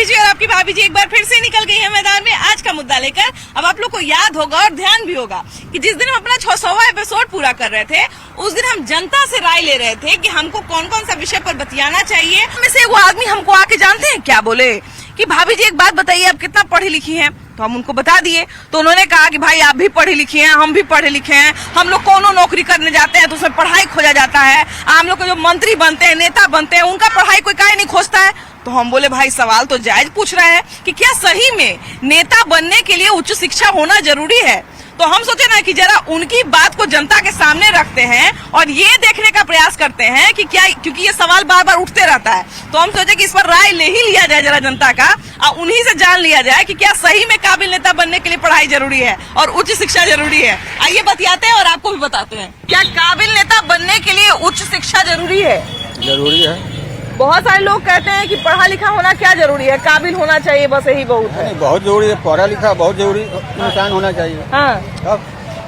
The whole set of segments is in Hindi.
भाभी जी और आपकी भाभी जी एक बार फिर से निकल गई है मैदान में आज का मुद्दा लेकर। अब आप लोग को याद होगा और ध्यान भी होगा कि जिस दिन हम अपना 600वां एपिसोड पूरा कर रहे थे उस दिन हम जनता से राय ले रहे थे कि हमको कौन कौन सा विषय पर बतियाना चाहिए। हमें से वो आदमी हमको आके जानते हैं क्या बोले कि भाभी जी एक बात बताइए, आप कितना पढ़ी लिखी हैं? तो हम उनको बता दिए तो उन्होंने कहा कि भाई आप भी पढ़ी लिखी हैं, हम भी पढ़े लिखे हैं, हम लोग कोनो नौकरी करने जाते हैं तो उसमें पढ़ाई खोजा जाता है। हम लोग को जो मंत्री बनते हैं, नेता बनते हैं, उनका पढ़ाई कोई काहे नहीं खोजता है। तो हम बोले भाई सवाल तो जायज पूछ रहे हैं कि क्या सही में नेता बनने के लिए उच्च शिक्षा होना जरूरी है? तो हम सोचे ना कि जरा उनकी बात को जनता के सामने रखते हैं और ये देखने का प्रयास करते हैं कि क्या, क्योंकि ये सवाल बार बार उठते रहता है, तो हम सोचे कि इस पर राय ले ही लिया जाए जरा जनता का और उन्हीं से जान लिया जाए कि क्या सही में काबिल नेता बनने के लिए पढ़ाई जरूरी है और उच्च शिक्षा जरूरी है। आइए बतियाते हैं और आपको भी बताते हैं, क्या काबिल नेता बनने के लिए उच्च शिक्षा जरूरी है? जरूरी है। बहुत सारे लोग कहते हैं कि पढ़ा लिखा होना क्या जरूरी है, काबिल होना चाहिए, बस यही बहुत है। बहुत जरूरी है, पढ़ा लिखा बहुत जरूरी इंसान होना चाहिए। हाँ,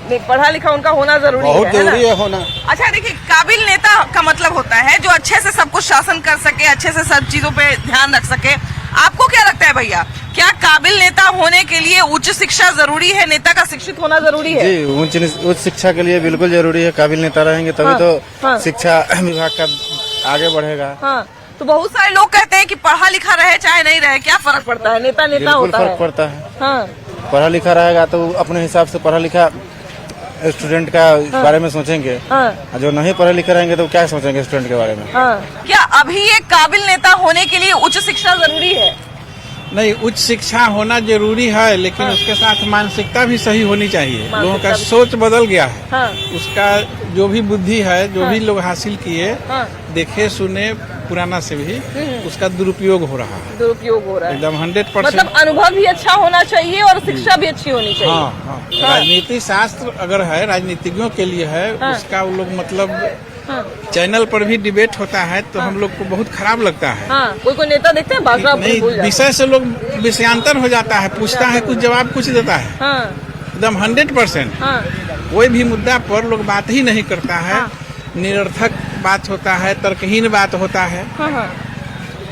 नहीं पढ़ा लिखा उनका होना जरूरी है, बहुत जरूरी है होना। अच्छा देखिए, काबिल नेता का मतलब होता है जो अच्छे से सब कुछ शासन कर सके, अच्छे से सब चीजों पे ध्यान रख सके। आपको क्या लगता है भैया, क्या काबिल नेता होने के लिए उच्च शिक्षा जरूरी है, नेता का शिक्षित होना जरूरी है? जी, उच्च शिक्षा के लिए बिल्कुल जरूरी है। काबिल नेता रहेंगे तभी तो शिक्षा विभाग का आगे बढ़ेगा। हाँ, तो बहुत सारे लोग कहते हैं कि पढ़ा लिखा रहे चाहे नहीं रहे क्या फर्क पड़ता है, नेता नेता होता है। फर्क पड़ता है। हाँ, पढ़ा लिखा रहेगा तो अपने हिसाब से पढ़ा लिखा स्टूडेंट का बारे में सोचेंगे। हाँ, जो नहीं पढ़े लिखे रहेंगे तो क्या सोचेंगे स्टूडेंट के बारे में। हाँ, क्या अभी एक काबिल नेता होने के लिए उच्च शिक्षा जरूरी है? नहीं, उच्च शिक्षा होना जरूरी है, लेकिन उसके साथ मानसिकता भी सही होनी चाहिए। लोगों का सोच बदल गया है। उसका जो भी बुद्धि है, जो भी लोग हासिल किए, देखे सुने पुराना से भी उसका दुरुपयोग हो रहा है। दुरुपयोग हो रहा है एकदम 100%। मतलब अनुभव भी अच्छा होना चाहिए और शिक्षा भी अच्छी होनी चाहिए। हाँ। राजनीति शास्त्र अगर है, राजनीतिज्ञों के लिए है, उसका वो लोग मतलब चैनल पर भी डिबेट होता है तो हम लोग को बहुत खराब लगता है। कोई नेता देखते हैं नहीं, विषय से लोग विषयांतर हो जाता है, पूछता है कुछ जवाब कुछ देता है। एकदम 100%। कोई भी मुद्दा पर लोग बात ही नहीं करता है, निरर्थक बात होता है, तर्कहीन बात होता है।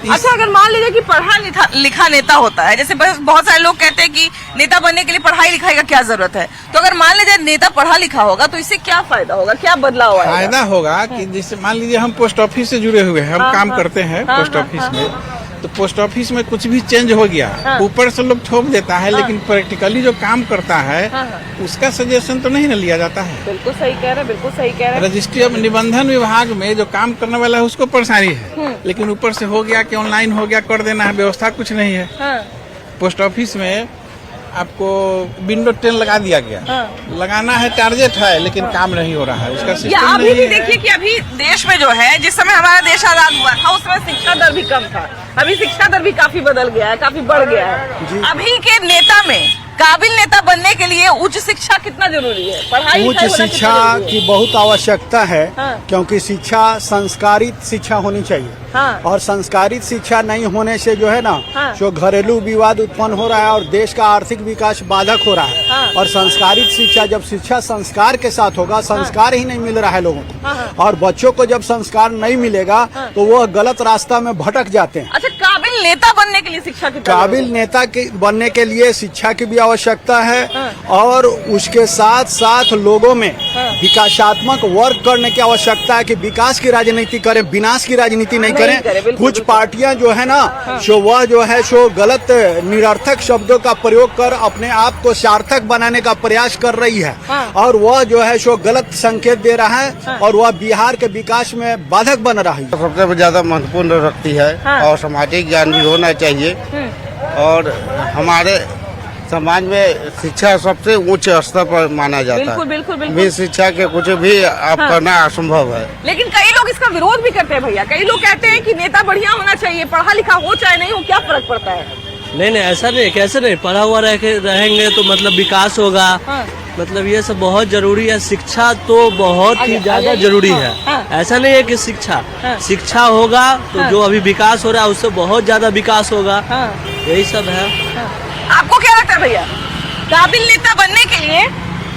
अच्छा, अगर मान लीजिए कि पढ़ा लिखा नेता होता है, जैसे बहुत सारे लोग कहते हैं कि नेता बनने के लिए पढ़ाई लिखाई का क्या जरूरत है, तो अगर मान लीजिए नेता पढ़ा लिखा होगा तो इससे क्या फायदा होगा, क्या बदलाव आएगा? फायदा होगा कि जैसे मान लीजिए हम पोस्ट ऑफिस से जुड़े हुए हैं, हम काम करते हैं पोस्ट ऑफिस में, तो पोस्ट ऑफिस में कुछ भी चेंज हो गया, ऊपर से लोग थोप देता है, लेकिन प्रैक्टिकली जो काम करता है उसका सजेशन तो नहीं न लिया जाता है। बिल्कुल सही कह रहे हैं, बिल्कुल सही कह रहे हैं। रजिस्ट्री अब निबंधन विभाग में जो काम करने वाला है उसको परेशानी है, लेकिन ऊपर से हो गया कि ऑनलाइन हो गया, कर देना है, व्यवस्था कुछ नहीं है। पोस्ट ऑफिस में आपको विंडो 10 लगा दिया गया, लगाना है, टारगेट है, लेकिन काम नहीं हो रहा है, उसका सिस्टम अभी नहीं भी है। देखिए कि अभी देश में जो है, जिस समय हमारा देश आजाद हुआ था उस समय शिक्षा दर भी कम था, अभी शिक्षा दर भी काफी बदल गया है, काफी बढ़ गया है। अभी के नेता में काबिल नेता बनने के लिए उच्च शिक्षा कितना जरूरी है? पढ़ाई उच्च शिक्षा की बहुत आवश्यकता है, क्योंकि शिक्षा संस्कारित शिक्षा होनी चाहिए। और संस्कारित शिक्षा नहीं होने से जो है ना, जो घरेलू विवाद उत्पन्न हो रहा है और देश का आर्थिक विकास बाधक हो रहा है। और संस्कारित शिक्षा, जब शिक्षा संस्कार के साथ होगा, संस्कार ही नहीं मिल रहा है लोगों को, और बच्चों को जब संस्कार नहीं मिलेगा तो वो गलत रास्ता में भटक जाते हैं। अच्छा, काबिल नेता बनने के लिए शिक्षा की, काबिल नेता बनने के लिए शिक्षा की भी आवश्यकता है, और उसके साथ साथ लोगों में विकासात्मक वर्क करने की आवश्यकता है कि विकास की राजनीति करें, विनाश की राजनीति नहीं करें। कुछ पार्टियां जो है ना, वह जो है गलत निरर्थक शब्दों का प्रयोग कर अपने आप को सार्थक बनाने का प्रयास कर रही है, और वह जो है गलत संकेत दे रहा है, और वह बिहार के विकास में बाधक बन रहा है। सबसे ज्यादा महत्वपूर्ण रखती है, और सामाजिक ज्ञान भी होना चाहिए, और हमारे समाज में शिक्षा सबसे उच्च स्तर पर माना जाता है। बिल्कुल। शिक्षा के कुछ भी आप करना असंभव है। लेकिन कई लोग इसका विरोध भी करते हैं भैया, कई लोग कहते हैं कि नेता बढ़िया होना चाहिए, पढ़ा लिखा हो चाहे नहीं हो, क्या फर्क पड़ता है? नहीं, ऐसा नहीं, कैसे नहीं, पढ़ा हुआ रहेंगे तो मतलब विकास होगा। मतलब ये सब बहुत जरूरी है, शिक्षा तो बहुत ही ज्यादा जरूरी है। ऐसा नहीं है कि शिक्षा होगा तो जो अभी विकास हो रहा है उससे बहुत ज्यादा विकास होगा, यही सब है। आपको क्या लगता है भैया, काबिल नेता बनने के लिए,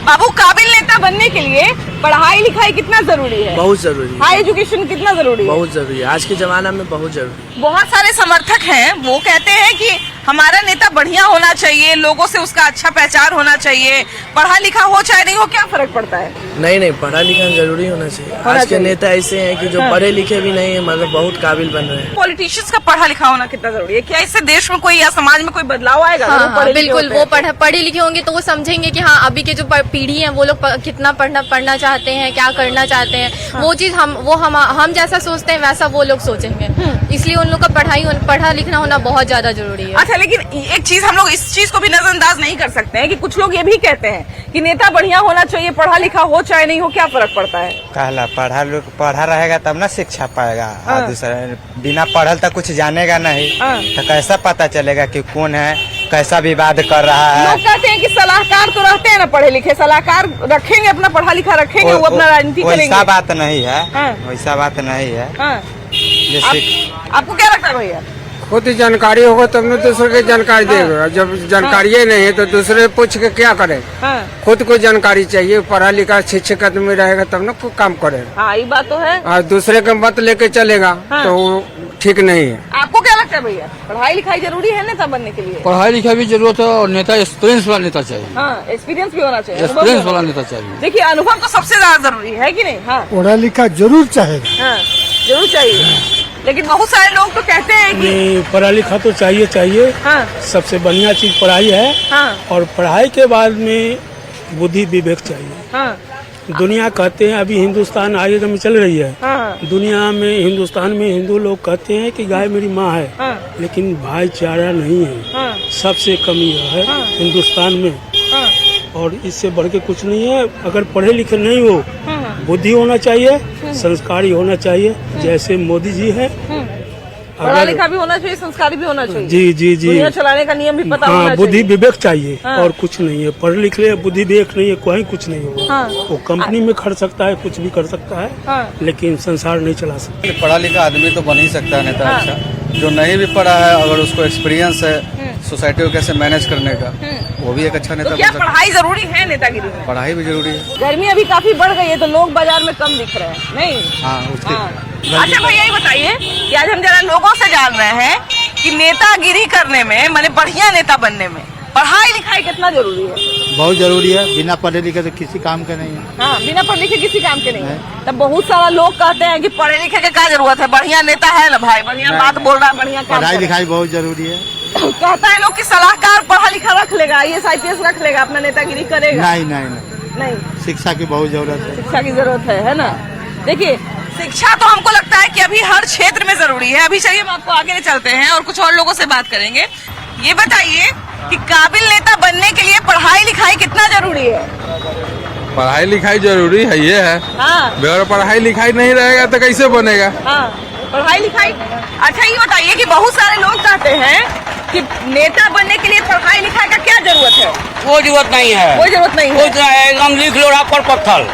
बाबू काबिल नेता बनने के लिए पढ़ाई लिखाई कितना जरूरी है? बहुत जरूरी है, हाई एजुकेशन कितना जरूरी है? बहुत जरूरी है, आज के जमाना में बहुत जरूरी है। बहुत सारे समर्थक हैं, वो कहते हैं कि हमारा नेता बढ़िया होना चाहिए, लोगों से उसका अच्छा पहचान होना चाहिए, पढ़ा लिखा हो चाहे नहीं हो, क्या फर्क पड़ता है? नहीं, पढ़ा लिखा जरूरी होना चाहिए। आज के नेता ऐसे हैं कि जो पढ़े लिखे भी नहीं है मगर बहुत काबिल बन रहे हैं। पॉलिटिशियंस का पढ़ा लिखा होना कितना जरूरी है? क्या इससे देश में कोई या समाज में कोई बदलाव आएगा? हाँ, बिल्कुल। वो पढ़े लिखे होंगे तो वो समझेंगे कि हाँ अभी के जो पीढ़ी है वो लोग कितना पढ़ना चाहते हैं, क्या करना चाहते हैं। वो चीज हम जैसा सोचते हैं वैसा वो लोग सोचेंगे, इसलिए उन लोग का पढ़ा लिखना होना बहुत ज्यादा जरूरी है। अच्छा, लेकिन एक चीज हम लोग इस चीज को भी नजरअंदाज नहीं कर सकते हैं कि कुछ लोग ये भी कहते हैं कि नेता बढ़िया होना चाहिए, पढ़ा लिखा हो चाहे नहीं हो, क्या फर्क पड़ता है? कहला पढ़ा रहेगा तब ना शिक्षा पाएगा। और दूसरा बिना पढ़ल तक कुछ जानेगा नहीं तो कैसा पता चलेगा कि कौन है, कैसा विवाद कर रहा है। लोग कहते हैं कि सलाहकार तो रहते हैं ना पढ़े लिखे, सलाहकार रखेंगे, अपना पढ़ा लिखा रखेंगे, वो अपना राजनीति करेंगे। वैसा बात नहीं है, वैसा बात नहीं है। आपको क्या लगता है भैया? खुद ही जानकारी होगा तब न दूसरे की जानकारी देगा। जब जानकारी नहीं है तो दूसरे पूछ के क्या करे? खुद को जानकारी चाहिए, पढ़ा लिखा शिक्षक आदमी रहेगा तब न काम करेगा। हाँ, ये बात तो है। और दूसरे का मत लेके चलेगा तो वो ठीक नहीं है। आपको क्या लगता है भैया, पढ़ाई लिखाई जरूरी है नेता बनने के लिए? पढ़ाई लिखाई भी जरूरत है और नेता एक्सपीरियंस वाला नेता चाहिए। हाँ, एक्सपीरियंस भी होना चाहिए, एक्सपीरियंस वाला नेता चाहिए। देखिए, अनुभव तो सबसे ज्यादा जरूरी है कि नहीं? हाँ, पढ़ा लिखा जरूर चाहिए। हाँ, जरूर चाहिए। लेकिन बहुत सारे लोग तो कहते हैं कि पढ़ा लिखा तो चाहिए। हाँ, सबसे बढ़िया चीज पढ़ाई है। हाँ, और पढ़ाई के बाद में बुद्धि विवेक चाहिए। हाँ, दुनिया कहते हैं अभी हिंदुस्तान आगे में चल रही है। हाँ, दुनिया में हिंदुस्तान में हिंदू लोग कहते हैं कि गाय मेरी माँ है, हाँ, लेकिन भाईचारा नहीं है। हाँ, सबसे कमी है हिंदुस्तान में। हाँ, और इससे बढ़ के कुछ नहीं है। अगर पढ़े लिखे नहीं हो, बुद्धि होना चाहिए, संस्कारी होना चाहिए, जैसे मोदी जी है। पढ़ा लिखा भी होना चाहिए, संस्कारी भी होना चाहिए। जी दुनिया चलाने का नियम भी पता होना चाहिए। बुद्धि विवेक चाहिए और कुछ नहीं है। पढ़ लिख ले, बुद्धि विवेक नहीं है, कोई कुछ नहीं होगा। वो कंपनी में खड़ सकता है, कुछ भी कर सकता है, लेकिन संसार नहीं चला सकता। पढ़ा लिखा आदमी तो बन ही सकता है नेता अच्छा। जो नहीं भी पढ़ा है, अगर उसको एक्सपीरियंस है सोसाइटी को कैसे मैनेज करने का, वो भी एक अच्छा नेता तो क्या पढ़ाई जरूरी है नेतागिरी में? पढ़ाई भी जरूरी है। गर्मी अभी काफी बढ़ गई है तो लोग बाजार में कम दिख रहे हैं, नहीं? अच्छा भैया, ये बताइए कि आज हम जरा लोगों से जान रहे हैं कि नेतागिरी करने में, माने बढ़िया नेता बनने में पढ़ाई लिखाई कितना जरूरी है? बहुत जरूरी है। बिना पढ़े लिखे तो किसी काम के नहीं है। हाँ, बिना पढ़े लिखे किसी काम के नहीं है। तब बहुत सारा लोग कहते हैं कि पढ़े लिखे के क्या जरूरत है, बढ़िया नेता है ना भाई, बढ़िया बात बोल रहा है, बढ़िया काम पढ़ाई लिखाई बहुत जरूरी है। कहता है लोग कि सलाहकार पढ़ा लिखा रख लेगा, IAS IPS रख लेगा, अपना नेतागिरी करेगा। नहीं, शिक्षा की बहुत जरूरत है। शिक्षा की जरूरत है ना? देखिए, शिक्षा तो हमको लगता है कि अभी हर क्षेत्र में जरूरी है। अभी चलिए हम आपको आगे ले चलते हैं और कुछ और लोगों से बात करेंगे। ये बताइए कि काबिल नेता बनने के लिए पढ़ाई लिखाई कितना जरूरी है? पढ़ाई लिखाई जरूरी है, ये है। हाँ, बगैर पढ़ाई लिखाई नहीं रहेगा तो कैसे बनेगा? हाँ, पढ़ाई लिखाई। अच्छा, ये बताइए कि बहुत सारे लोग कहते हैं कि नेता बनने के लिए पढ़ाई लिखाई का क्या जरूरत है? वो जरूरत नहीं है, कोई जरूरत नहीं है, एकदम लिख लो रात पर पत्थर।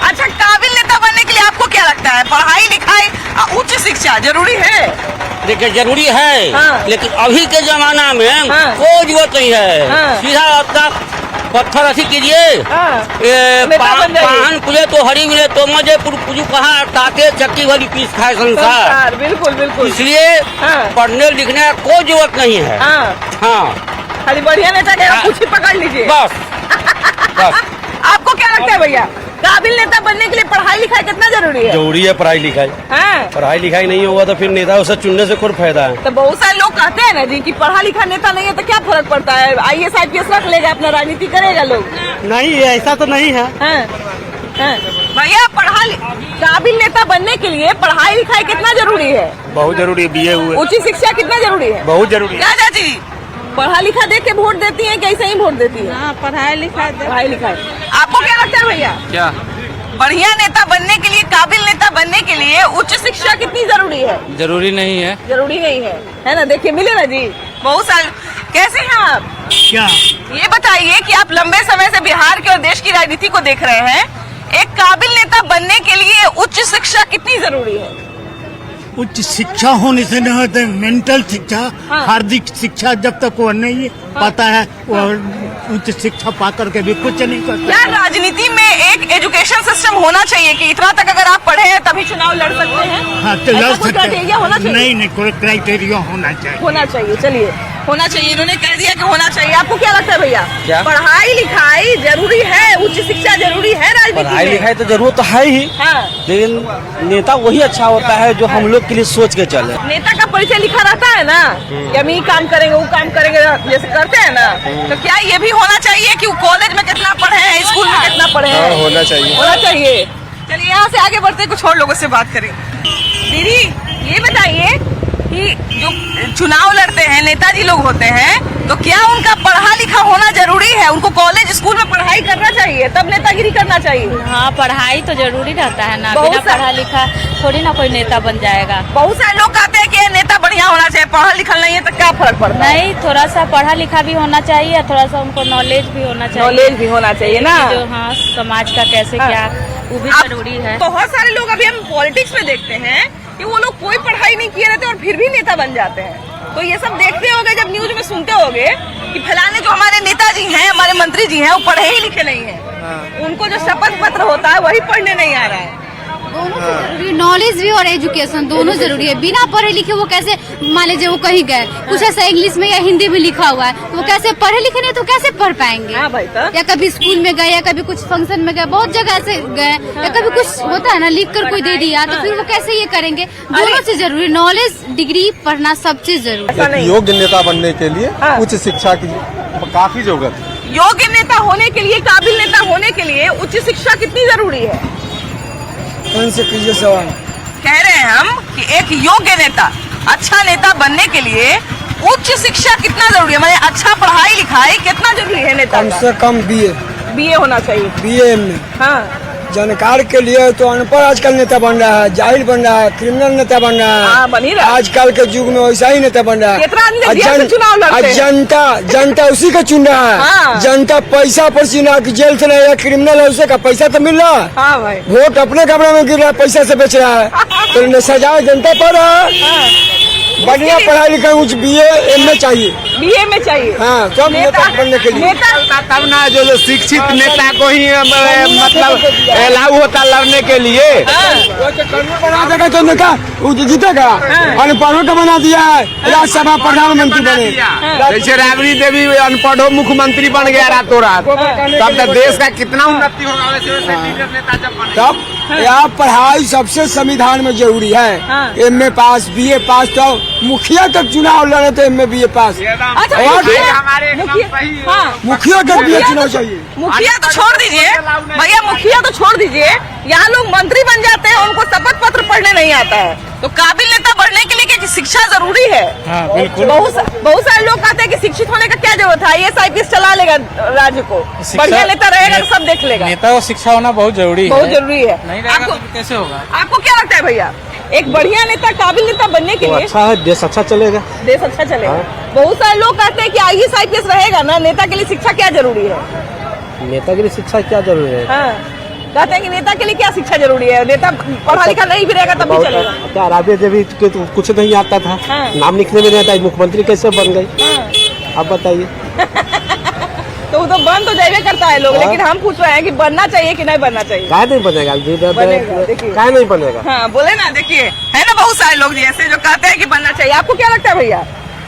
अच्छा, काबिल नेता बनने के लिए आपको क्या लगता है, पढ़ाई लिखाई उच्च शिक्षा जरूरी है? देखिए, जरूरी है। हाँ। लेकिन अभी के जमाना में हाँ। कोई जरूरत नहीं है। हाँ। सीधा आपका पत्थर ऐसी कीजिए, नेता बन जाइए। पान पुले तो हरी मिले तो मजे पुरु कहा ताके चक्की भरी पीस खाए संसार। बिल्कुल बिल्कुल। इसलिए पढ़ने लिखने का कोई जरूरत नहीं है। हाँ, खाली बढ़िया नेता के कुछ ही पकड़ लीजिए बस। आपको क्या लगता है भैया, काबिल नेता बनने के लिए पढ़ाई लिखाई कितना जरूरी है? जरूरी है पढ़ाई लिखाई। पढ़ाई लिखाई नहीं होगा तो फिर नेता उसे चुनने से कोई फायदा है? तो बहुत सारे लोग कहते हैं ना जी कि पढ़ा लिखा नेता नहीं है तो क्या फर्क पड़ता है, IAS IPS रख लेगा, अपना राजनीति करेगा लोग। नहीं, ऐसा तो नहीं है। भैया, काबिल नेता बनने के लिए पढ़ाई लिखाई कितना जरूरी है? बहुत जरूरी है। BA हुए। उच्च शिक्षा कितना जरूरी है? बहुत जरूरी है। क्या चाची, पढ़ा लिखा देख के वोट देती है, कैसे ही वोट देती है? हाँ, पढ़ाई लिखाई। आपको क्या लगता है भैया, क्या बढ़िया नेता बनने के लिए, काबिल नेता बनने के लिए उच्च शिक्षा कितनी जरूरी है? जरूरी नहीं है। जरूरी नहीं है ना? देखिए, मिले ना जी बहुत सारे। कैसे हैं आप? क्या ये बताइए कि आप लंबे समय से बिहार के और देश की राजनीति को देख रहे हैं, एक काबिल नेता बनने के लिए उच्च शिक्षा कितनी जरूरी है? उच्च शिक्षा होने से नहीं होता, मेंटल शिक्षा, हार्दिक शिक्षा जब तक वो नहीं पाता है वो उच्च शिक्षा पा करके भी कुछ नहीं करता। क्या राजनीति में एक एजुकेशन सिस्टम होना चाहिए कि इतना तक अगर आप पढ़े हैं तभी चुनाव लड़ सकते हैं? हाँ, तो लड़ सकते क्राइटेरिया होना चाहिए? नहीं, कोई क्राइटेरिया होना चाहिए। होना चाहिए, चलिए होना चाहिए, इन्होंने कह दिया कि होना चाहिए। आपको क्या लगता है भैया? क्या? पढ़ाई लिखाई जरूरी है, उच्च शिक्षा जरूरी है राजनीति पढ़ाई में? लिखाई तो जरूरत तो है ही, हाँ। लेकिन नेता वही अच्छा होता है जो हम लोग के लिए सोच के चले। नेता का परिचय लिखा रहता है ना कि हम ये काम करेंगे वो काम करेंगे जैसे करते हैं ना, तो क्या ये भी होना चाहिए कि वो कॉलेज में कितना पढ़े हैं, स्कूल में कितना पढ़े हैं? होना चाहिए। होना चाहिए। चलिए यहाँ से आगे बढ़ते कुछ और लोगों से बात करें। दीदी ये बताइए कि जो चुनाव लड़ते हैं नेताजी लोग होते हैं, तो क्या उनका पढ़ा लिखा होना जरूरी है? उनको कॉलेज स्कूल में पढ़ाई करना चाहिए तब नेतागिरी करना चाहिए? हाँ, पढ़ाई तो जरूरी रहता है ना, बिना पढ़ा लिखा थोड़ी ना कोई नेता बन जाएगा। बहुत सारे लोग कहते हैं कि नेता बढ़िया होना चाहिए, पढ़ा लिखा नहीं है तो क्या फर्क पड़ता है? नहीं, थोड़ा सा पढ़ा लिखा भी होना चाहिए, थोड़ा सा उनको नॉलेज भी होना चाहिए। नॉलेज भी होना चाहिए ना, जो हाँ समाज का कैसे क्या वो भी जरूरी है। बहुत सारे लोग अभी हम पॉलिटिक्स में देखते हैं कि वो लोग कोई पढ़ाई नहीं किए रहते और फिर भी नेता बन जाते हैं। तो ये सब देखते होगे, जब न्यूज में सुनते होगे कि फलाने जो हमारे नेताजी हैं, हमारे मंत्री जी हैं, वो पढ़े ही लिखे नहीं हैं, उनको जो शपथ पत्र होता है वही पढ़ने नहीं आ रहा है। दोनों से जरूरी, नॉलेज भी और एजुकेशन दोनों जरूरी है। बिना पढ़े लिखे वो कैसे, मान लीजिए वो कहीं गए, कुछ ऐसा इंग्लिश में या हिंदी में लिखा हुआ है, तो वो कैसे पढ़े लिखे नहीं तो कैसे पढ़ पाएंगे? हाँ भाई, तो या कभी स्कूल में गए या कभी कुछ फंक्शन में गए, बहुत जगह से गए, या कभी कुछ होता है ना लिख कर कोई दे दिया, तो फिर वो कैसे ये करेंगे? दोनों से जरूरी, नॉलेज, डिग्री, पढ़ना सब चीज जरूरी। योग्य नेता बनने के लिए उच्च शिक्षा की काफी जरूरत है। योग्य नेता होने के लिए, काबिल नेता होने के लिए उच्च शिक्षा कितनी जरूरी है? उनसे कीजिए सवाल। कह रहे हैं हम कि एक योग्य नेता, अच्छा नेता बनने के लिए उच्च शिक्षा कितना जरूरी है, माने अच्छा पढ़ाई लिखाई कितना जरूरी है नेता कम का? से कम बीए बीए होना चाहिए। बीए में हाँ, जानकार के लिए तो अनपढ़ आजकल नेता बन रहा है, जाहिल बन रहा है, क्रिमिनल नेता बन रहा है। हाँ, बन ही रहा है। आजकल के युग में वैसा ही नेता बन रहा है। कितना आदमी जेल से चुनाव लड़ते हैं। जनता उसी का चुन रहा है। हाँ। जनता पैसा पर चुना कि जेल से नहीं या क्रिमिनल है उसे का पैसा तो मिल रहा है। हाँ भाई, वोट अपने कमरे में गिर रहा है, पैसा से बेच रहा है, तो सजा जनता पर है। बढ़िया पढ़ाई लिखाई उच्च बीए एमए चाहिए, बीए में चाहिए। हाँ, सब नेता बनने के लिए। नेता तब ना जो शिक्षित नेता को ही मतलब अलाउ होता लड़ने के लिए। बना देगा तो नेता वो जीतेगा। अनपढ़ों का बना दिया है, राज्यसभा प्रधानमंत्री बने। जैसे राबड़ी देवी अनपढ़ मुख्यमंत्री बन गया रातों रात, तब तक देश का कितना उन्नति होगा। वैसे नेता जब बने तब यहाँ पढ़ाई सबसे संविधान में जरूरी है। एमए पास, बीए पास, तो मुखिया तक चुनाव लड़े तो एमए बीए पास। अच्छा, और मुखिया तक बीए चुनाव चाहिए। मुखिया तो छोड़ दीजिए भैया, मुखिया तो छोड़ दीजिए, यहाँ लोग मंत्री बन जाते हैं, उनको शपथ पत्र पढ़ने नहीं आता है। तो काबिल नेता बनने के लिए क्या शिक्षा जरूरी है? हाँ, बिल्कुल। बहुत सारे लोग कहते हैं कि शिक्षित होने का क्या जरूरत है, IAS IPS चला लेगा राज्य को, बढ़िया नेता रहेगा तो सब देख लेगा। नेता को शिक्षा होना बहुत जरूरी है। बहुत जरूरी है। नहीं रहेगा तो कैसे होगा? आपको क्या लगता है भैया, एक बढ़िया नेता, काबिल नेता बनने के लिए? अच्छा है, देश अच्छा चलेगा। देश अच्छा चलेगा। बहुत सारे लोग कहते हैं कि IAS IPS रहेगा ना, नेता के लिए शिक्षा क्या जरूरी है? नेता के लिए शिक्षा क्या जरूरी है? हाँ, कहते हैं कि नेता के लिए क्या शिक्षा जरूरी है? नेता पढ़ा लिखा नहीं भी रहेगा तब भी चलेगा। क्या राबड़ी देवी के तो कुछ नहीं आता था, नाम लिखने में नहीं आता, मुख्यमंत्री कैसे बन गई? आप बताइए। तो वो तो बन तो जाइए करता है लोग, लेकिन हम पूछ रहे हैं कि बनना चाहिए कि नहीं बनना चाहिए? क्या नहीं बनेगा? क्या नहीं बनेगा? हाँ, बोले ना, देखिए है ना बहुत सारे लोग ऐसे जो कहते हैं कि बनना चाहिए। आपको क्या लगता है भैया,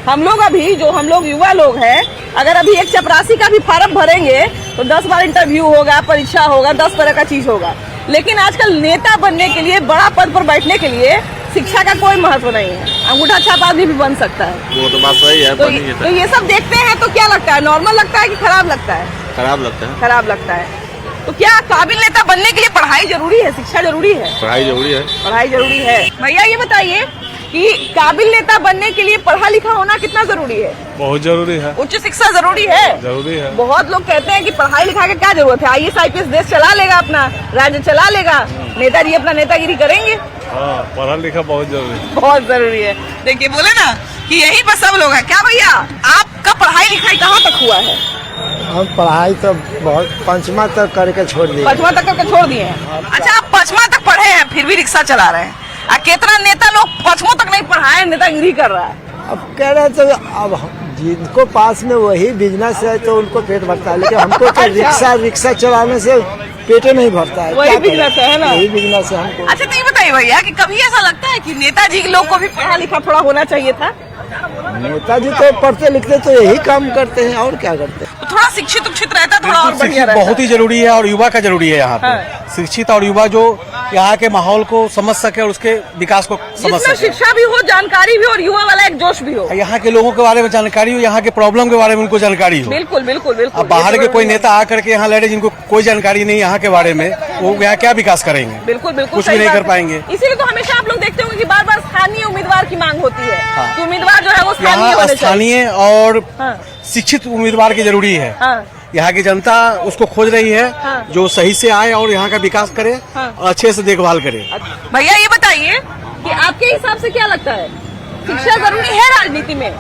हम लोग अभी जो हम लोग युवा लोग हैं, अगर अभी एक चपरासी का भी फार्म भरेंगे तो 10 बार इंटरव्यू होगा, परीक्षा होगा, 10 तरह का चीज होगा, लेकिन आजकल नेता बनने के लिए, बड़ा पद पर बैठने के लिए शिक्षा का कोई महत्व नहीं है। अंगूठा छाप आदमी भी बन सकता है। वो तो बात सही है। तो ये सब देखते हैं तो क्या लगता है, नॉर्मल लगता है कि खराब लगता है? खराब लगता है। खराब लगता है। तो क्या काबिल नेता बनने के लिए पढ़ाई जरूरी है, शिक्षा जरूरी है? पढ़ाई जरूरी है। पढ़ाई जरूरी है। भैया ये बताइए कि काबिल नेता बनने के लिए पढ़ा लिखा होना कितना जरूरी है? बहुत जरूरी है। उच्च शिक्षा जरूरी है? जरूरी है। बहुत लोग कहते हैं कि पढ़ाई लिखा के क्या जरूरत है, IAS IPS देश चला लेगा, अपना राज्य चला लेगा, नेताजी अपना नेतागिरी करेंगे। हाँ, पढ़ा लिखा बहुत जरूरी है। बहुत जरूरी है। देखिए बोले ना कि यही पर सब लोग हैं। क्या भैया आपका पढ़ाई लिखाई कहाँ तक हुआ है? हम पढ़ाई तो बहुत 5वां तक करके छोड़ दिए। 5वां तक करके छोड़ दिए हैं। अच्छा, आप 5वां तक पढ़े हैं फिर भी रिक्शा चला रहे हैं। कितना नेता लोग पचमों तक नहीं पढ़ाए, नेतागिरी कर रहा है। अब कह रहे तो अब जिनको पास में वही बिजनेस है तो उनको पेट भरता है, लेकिन हमको तो रिक्शा चलाने से पेटे नहीं भरता है। वही बिजनेस है ना, वही बिजनेस है हमको। अच्छा तो ये बताइए भैया कि कभी ऐसा लगता है कि नेताजी लोग को भी पढ़ा लिखा थोड़ा होना चाहिए था? नेताजी तो पढ़ते लिखते तो यही काम करते हैं और क्या करते हैं। तो थोड़ा शिक्षित रहता थोड़ा और बढ़िया रहता। बहुत ही जरूरी है और युवा का जरूरी है यहाँ पे। शिक्षित और युवा जो यहाँ के माहौल को समझ सके और उसके विकास को समझ सके। शिक्षा भी हो, जानकारी भी हो और युवा वाला एक जोश भी हो। यहाँ के लोगों के बारे में जानकारी हो, यहाँ के प्रॉब्लम के बारे में उनको जानकारी हो। बिल्कुल बिल्कुल बिल्कुल। अब बाहर के कोई नेता आकर के यहाँ लड़े जिनको कोई जानकारी नहीं यहाँ के बारे में, वो यहाँ क्या विकास करेंगे? बिल्कुल बिल्कुल कुछ भी नहीं कर पाएंगे। इसीलिए तो हमेशा आप लोग देखते होंगे कि बार बार स्थानीय उम्मीदवार की मांग होती है। तो उम्मीदवार जो है वो स्थानीय और शिक्षित उम्मीदवार की जरूरी है। यहाँ की जनता उसको खोज रही है जो सही से आए और यहाँ का विकास करे और अच्छे से देखभाल करे। भैया ये बताइए कि आपके हिसाब से क्या लगता है, शिक्षा जरूरी है राजनीति में?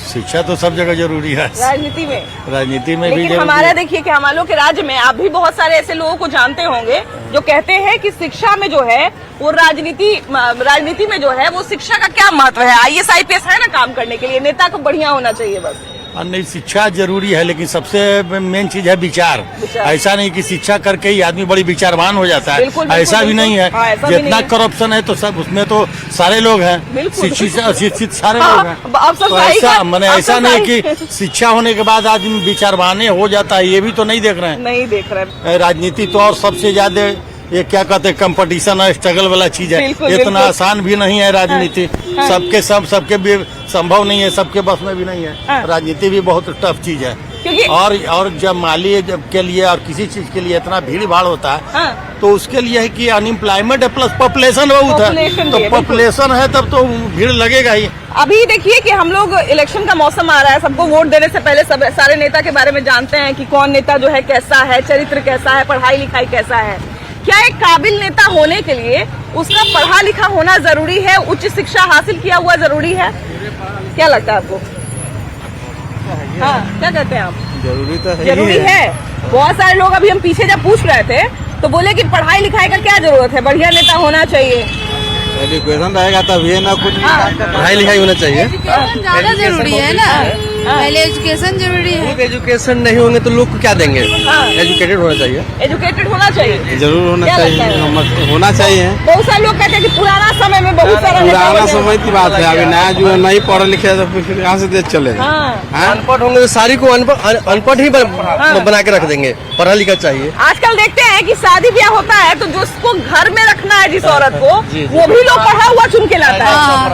शिक्षा तो सब जगह जरूरी है, राजनीति में भी लेकिन हमारा देखिए कि हम लोग के राज्य में आप भी बहुत सारे ऐसे लोगों को जानते होंगे जो कहते हैं कि शिक्षा में जो है वो राजनीति में जो है वो शिक्षा का क्या महत्व है। IAS IPS है ना काम करने के लिए, नेता को बढ़िया होना चाहिए बस। नहीं, शिक्षा जरूरी है लेकिन सबसे मेन चीज है विचार। ऐसा नहीं कि शिक्षा करके ही आदमी बड़ी विचारवान हो जाता है, ऐसा भी नहीं है। जितना करप्शन है तो सब उसमें तो सारे लोग हैं, शिक्षित सारे लोग हैं। तो ऐसा मैंने ऐसा नहीं कि शिक्षा होने के बाद आदमी विचारवान हो जाता है, ये भी तो नहीं देख रहे हैं। राजनीति तो और सबसे ज्यादा ये क्या कहते हैं कंपटीशन और स्ट्रगल वाला चीज है। इतना आसान भी नहीं है राजनीति, सबके भी संभव नहीं है, सबके बस में भी नहीं है। राजनीति भी बहुत टफ चीज है। और जब माली के लिए और किसी चीज के लिए इतना भीड़ भाड़ होता है तो उसके लिए है कि अनएम्प्लॉयमेंट है प्लस पॉपुलेशन बहुत है, तो पॉपुलेशन है तब तो भीड़ लगेगा ही। अभी देखिए कि हम लोग इलेक्शन का मौसम आ रहा है, सबको वोट देने से पहले सारे नेता के बारे में जानते हैं कि कौन नेता जो है कैसा है, चरित्र कैसा है, पढ़ाई लिखाई कैसा है। क्या एक काबिल नेता होने के लिए उसका पढ़ा लिखा होना जरूरी है, उच्च शिक्षा हासिल किया हुआ जरूरी है? क्या लगता है आपको? हाँ, क्या कहते हैं आप? जरूरी है। बहुत सारे लोग अभी हम पीछे जब पूछ रहे थे तो बोले कि पढ़ाई लिखाई का क्या जरूरत है, बढ़िया नेता होना चाहिए। एजुकेशन रहेगा तब ये ना कुछ पढ़ाई लिखाई होना चाहिए। ज्यादा जरूरी है ना, पहले एजुकेशन जरूरी है। एजुकेशन नहीं होंगे तो लोग को क्या देंगे? एजुकेटेड होना चाहिए। एजुकेटेड होना चाहिए, जरूर होना चाहिए, होना चाहिए। बहुत सारे लोग कहते हैं कि पुराना समय में बहुत सारा पुराना समय की बात है, अभी नया जो नहीं पढ़े लिखे तो फिर यहाँ से देश चलेगा। अनपढ़ होंगे तो सारी को अनपढ़ ही बना के रख देंगे, पढ़ा लिखा चाहिए। आजकल देखते हैं कि शादी ब्याह होता है तो जिसको घर में रखना है जिस औरत को, वो भी लोग पढ़ा हुआ चुन के लाता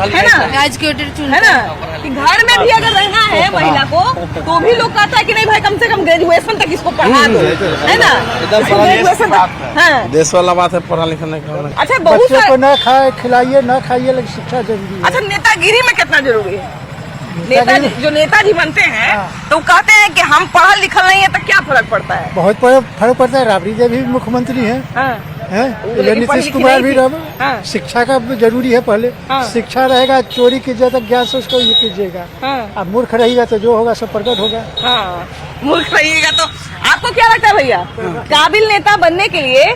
है ना, एजुकेटेड चुन, है ना। कि घर में भी अगर रहना है महिला को तो भी लोग कहता है कि नहीं भाई कम से कम ग्रेजुएशन तक इसको पढ़ा दो, है ना, ग्रेजुएशन तक। देश वाला बात है, पढ़ा लिखा नहीं करना। अच्छा, बहुत को न खाए खिलाइए न खाइए, लेकिन शिक्षा जरूरी है। अच्छा, नेतागिरी में कितना जरूरी है? नेताजी बनते हैं तो कहते हैं कि हम पढ़ा लिखा नहीं है तो क्या फर्क पड़ता है? बहुत फर्क पड़ता है। राबड़ी देवी भी मुख्यमंत्री है, नीतीश कुमार भी रहा। शिक्षा का जरूरी है, पहले शिक्षा रहेगा, चोरी कीजिएगा ज्ञान से उसको ये कीजिएगा। अब मूर्ख रहेगा तो जो होगा सब प्रकट होगा। मूर्ख रहिएगा तो आपको क्या लगता है भैया, काबिल नेता बनने के लिए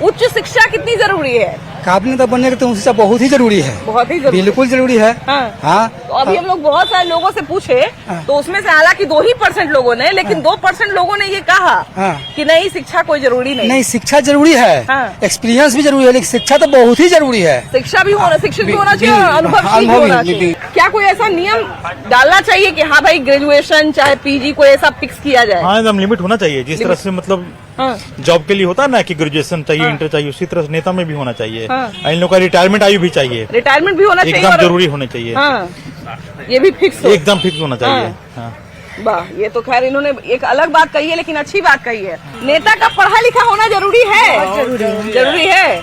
उच्च शिक्षा कितनी जरूरी है? काबिल नेता बनने के तो शिक्षा बहुत ही जरूरी है, बहुत ही जरूरी, बिल्कुल जरूरी है। हाँ। तो अभी हम लोग बहुत सारे लोगों से पूछे तो उसमें से हालांकि 2% लोगों ने, लेकिन 2% लोगों ने ये कहा कि नहीं शिक्षा कोई जरूरी नहीं। नहीं, शिक्षा जरूरी है, एक्सपीरियंस भी जरूरी है, लेकिन शिक्षा तो बहुत ही जरूरी है। शिक्षा भी होना, शिक्षित भी होना चाहिए, अनुभव भी होना चाहिए। क्या कोई ऐसा नियम डालना चाहिए कि हाँ भाई ग्रेजुएशन चाहे PG को ऐसा फिक्स किया जाए? हाँ, एकदम लिमिट होना चाहिए। जिस तरह से मतलब जॉब के लिए होता है ना कि ग्रेजुएशन चाहिए, इंटर चाहिए, उसी तरह नेता में भी होना चाहिए। इन लोगों का रिटायरमेंट आयु भी चाहिए, रिटायरमेंट भी होना चाहिए, एकदम जरूरी होना चाहिए। ये भी फिक्स, एकदम फिक्स होना चाहिए। वाह, ये तो खैर इन्होंने एक अलग बात कही है, लेकिन अच्छी बात कही है। नेता का पढ़ा लिखा होना जरूरी है, जरूरी है।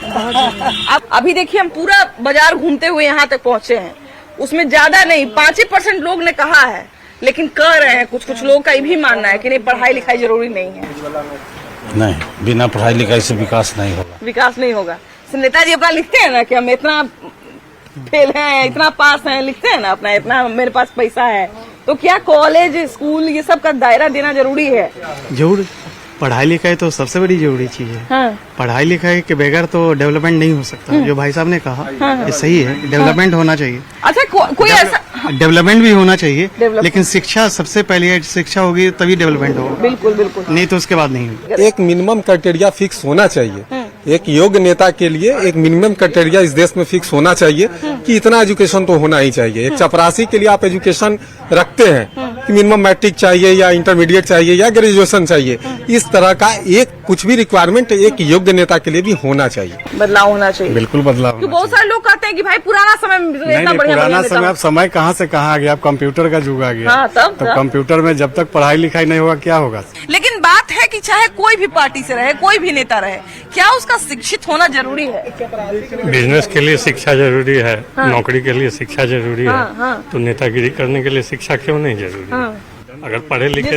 अब अभी देखिए हम पूरा बाजार घूमते हुए यहाँ तक पहुँचे हैं, उसमें ज्यादा नहीं 5% लोग ने कहा है, लेकिन कह रहे हैं कुछ लोग का ये भी मानना है कि नहीं पढ़ाई लिखाई जरूरी नहीं है। नहीं, बिना पढ़ाई लिखाई से विकास नहीं होगा। विकास नहीं होगा। नेताजी अपना लिखते हैं ना कि हम इतना फेल हैं, इतना पास हैं, लिखते हैं ना अपना, इतना मेरे पास पैसा है। तो क्या कॉलेज स्कूल ये सब का दायरा देना जरूरी है? जरूर। पढ़ाई लिखाई तो सबसे बड़ी जरूरी चीज है। पढ़ाई लिखाई के बगैर तो डेवलपमेंट नहीं हो सकता। जो भाई साहब ने कहा ये सही है, डेवलपमेंट होना चाहिए। अच्छा कोई ऐसा डेवलपमेंट भी होना चाहिए, लेकिन शिक्षा सबसे पहले शिक्षा होगी तभी डेवलपमेंट होगा। बिल्कुल बिल्कुल, नहीं तो उसके बाद नहीं होगी। एक मिनिमम क्राइटेरिया फिक्स होना चाहिए। एक योग्य नेता के लिए एक मिनिमम क्राइटेरिया इस देश में फिक्स होना चाहिए कि इतना एजुकेशन तो होना ही चाहिए। एक चपरासी के लिए आप एजुकेशन रखते हैं कि मिनिमम मैट्रिक चाहिए या इंटरमीडिएट चाहिए या ग्रेजुएशन चाहिए। इस तरह का एक कुछ भी रिक्वायरमेंट एक योग्य नेता के लिए भी होना चाहिए। बदलाव होना चाहिए, बिल्कुल बदलाव। बहुत सारे लोग कहते हैं कि भाई पुराना समय नहीं, पुराना समय, अब समय कहाँ से कहाँ आ गया, अब कंप्यूटर का युग आ गया। तब कंप्यूटर में जब तक पढ़ाई लिखाई नहीं होगा क्या होगा। लेकिन बात है कि चाहे कोई भी पार्टी से रहे, कोई भी नेता रहे, क्या उसका शिक्षित होना जरूरी है? बिजनेस के लिए शिक्षा जरूरी है, नौकरी के लिए शिक्षा जरूरी है, तो नेतागिरी करने के लिए शिक्षा क्यों नहीं जरूरी? अगर पढ़े लिखे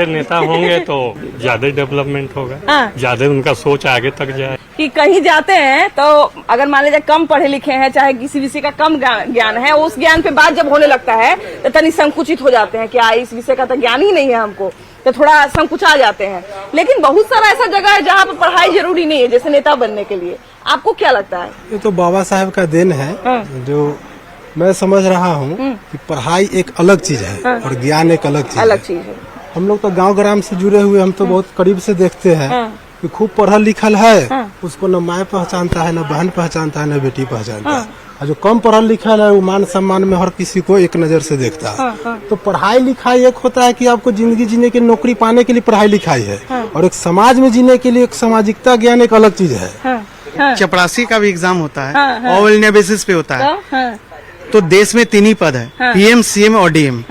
नेता होंगे तो ज्यादा डेवलपमेंट होगा, ज्यादा उनका सोच आगे तक जाए। कि कहीं जाते हैं तो अगर मान लीजिए कम पढ़े लिखे हैं, चाहे किसी विषय का कम ज्ञान है, उस ज्ञान पे बात जब होने लगता है तो तनी संकुचित हो जाते हैं कि इस विषय का तो ज्ञान ही नहीं है हमको, तो थोड़ा संकुचा जाते हैं। लेकिन बहुत सारा ऐसा जगह है जहाँ पर पढ़ाई जरूरी नहीं है, जैसे नेता बनने के लिए। आपको क्या लगता है? ये तो बाबा साहब का देन है। जो मैं समझ रहा हूँ कि पढ़ाई एक अलग चीज है और ज्ञान एक अलग चीज है। हम लोग तो गांव ग्राम से जुड़े हुए, हम तो बहुत करीब से देखते हैं कि खूब पढ़ा लिखल है, उसको न माँ पहचानता है, न बहन पहचानता है, न बेटी पहचानता है। और जो कम पढ़ा लिखल है वो मान सम्मान में हर किसी को एक नजर से देखता है। तो पढ़ाई लिखाई एक होता है कि आपको जिंदगी जीने की, नौकरी पाने के लिए पढ़ाई लिखाई है, और एक समाज में जीने के लिए एक सामाजिकता ज्ञान एक अलग चीज है। चपरासी का भी एग्जाम होता है, ऑल इंडिया बेसिस पे होता है। तो देश में 3 ही पद है, पीएम, सीएम और डीएम।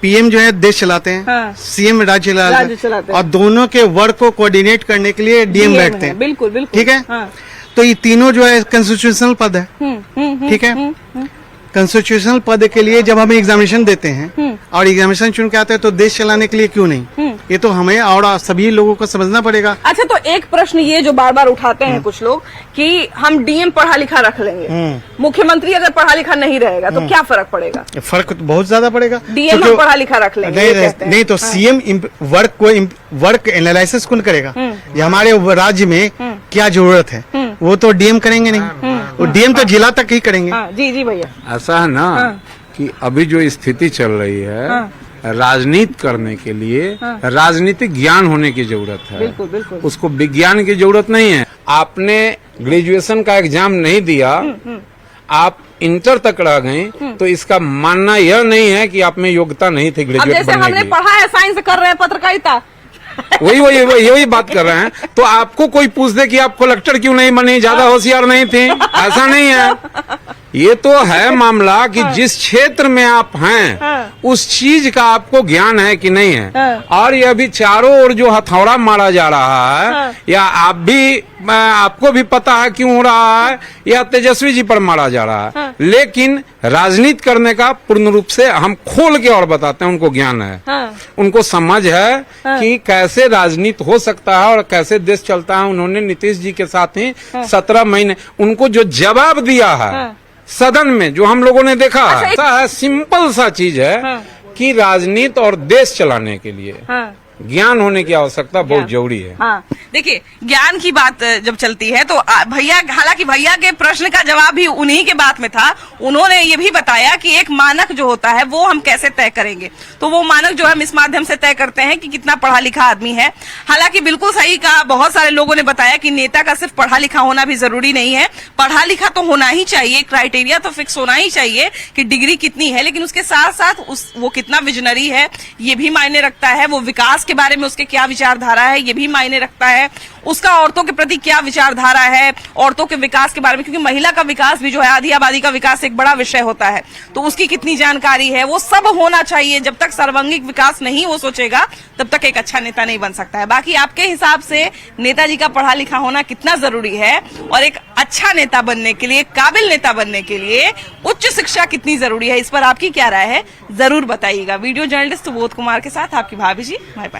पीएम जो है देश चलाते हैं, सीएम राज्य चलाते हैं, और दोनों के वर्क को कोऑर्डिनेट करने के लिए डीएम बैठते हैं। बिल्कुल बिल्कुल, ठीक है। तो ये तीनों जो है कॉन्स्टिट्यूशनल पद है, ठीक है। कॉन्स्टिट्यूशनल पद के लिए जब हम एग्जामिनेशन देते हैं और एग्जामिनेशन चुन के आते हैं तो देश चलाने के लिए क्यों नहीं, ये तो हमें और सभी लोगों को समझना पड़ेगा। अच्छा, तो एक प्रश्न ये जो बार बार उठाते हैं कुछ लोग कि हम डीएम पढ़ा लिखा रख लेंगे, मुख्यमंत्री अगर पढ़ा लिखा नहीं रहेगा तो क्या फर्क पड़ेगा? फर्क तो बहुत ज्यादा पड़ेगा। डीएम हम पढ़ा लिखा रख लेंगे नहीं तो सीएम वर्क एनालिसिस कौन करेगा, ये हमारे राज्य में क्या जरूरत है, वो तो डीएम करेंगे नहीं, वो डीएम तो जिला तक ही करेंगे। जी जी भैया, ऐसा है ना कि अभी जो स्थिति चल रही है, राजनीति करने के लिए राजनीतिक ज्ञान होने की जरूरत है। बिल्कुल बिल्कुल, उसको विज्ञान की जरूरत नहीं है। आपने ग्रेजुएशन का एग्जाम नहीं दिया, आप इंटर तक रह गए, तो इसका मानना यह नहीं है कि आप में योग्यता नहीं थी ग्रेजुएट बनने की। जैसे हमने पढ़ा है, साइंस कर रहे हैं, पत्रकारिता, वही बात कर रहे हैं। तो आपको कोई पूछ दे कि आप कलेक्टर क्यों नहीं बने, ज्यादा होशियार नहीं थे, ऐसा नहीं है। ये तो है मामला कि जिस क्षेत्र में आप हैं उस चीज का आपको ज्ञान है कि नहीं है। और ये अभी चारों ओर जो हथौड़ा मारा जा रहा है, या आपको भी पता है क्यों हो रहा है, या तेजस्वी जी पर मारा जा रहा है, लेकिन राजनीति करने का पूर्ण रूप से हम खोल के और बताते हैं, उनको ज्ञान है, उनको समझ है कि कैसे राजनीति हो सकता है और कैसे देश चलता है। उन्होंने नीतीश जी के साथ ही 17 महीने उनको जो जवाब दिया है सदन में, जो हम लोगों ने देखा है, सिंपल सा चीज है कि राजनीति और देश चलाने के लिए ज्ञान होने की आवश्यकता बहुत जरूरी है। हाँ, देखिए ज्ञान की बात जब चलती है तो भैया, हालांकि भैया के प्रश्न का जवाब भी उन्हीं के बात में था। उन्होंने ये भी बताया कि एक मानक जो होता है वो हम कैसे तय करेंगे, तो वो मानक जो हम इस माध्यम से तय करते हैं कि कितना पढ़ा लिखा आदमी है। हालांकि बिल्कुल सही कहा, बहुत सारे लोगों ने बताया कि नेता का सिर्फ पढ़ा लिखा होना भी जरूरी नहीं है, पढ़ा लिखा तो होना ही चाहिए, क्राइटेरिया तो फिक्स होना ही चाहिए कि डिग्री कितनी है, लेकिन उसके साथ साथ वो कितना विजनरी है ये भी मायने रखता है, वो विकास के बारे में उसके क्या विचारधारा है ये भी मायने रखता है, उसका औरतों के प्रति क्या विचारधारा है, औरतों के विकास के बारे में, क्योंकि महिला का विकास भी जो है, आधी आबादी का विकास एक बड़ा विषय होता है, तो उसकी कितनी जानकारी है, वो सब होना चाहिए। जब तक सर्वांगीण विकास नहीं वो सोचेगा तब तक एक अच्छा नेता नहीं बन सकता है। बाकी आपके हिसाब से नेताजी का पढ़ा लिखा होना कितना जरूरी है, और एक अच्छा नेता बनने के लिए, काबिल नेता बनने के लिए उच्च शिक्षा कितनी जरूरी है, इस पर आपकी क्या राय है जरूर बताइएगा। वीडियो जर्नलिस्ट सुबोध कुमार के साथ आपकी भाभी जी, बाय बाय।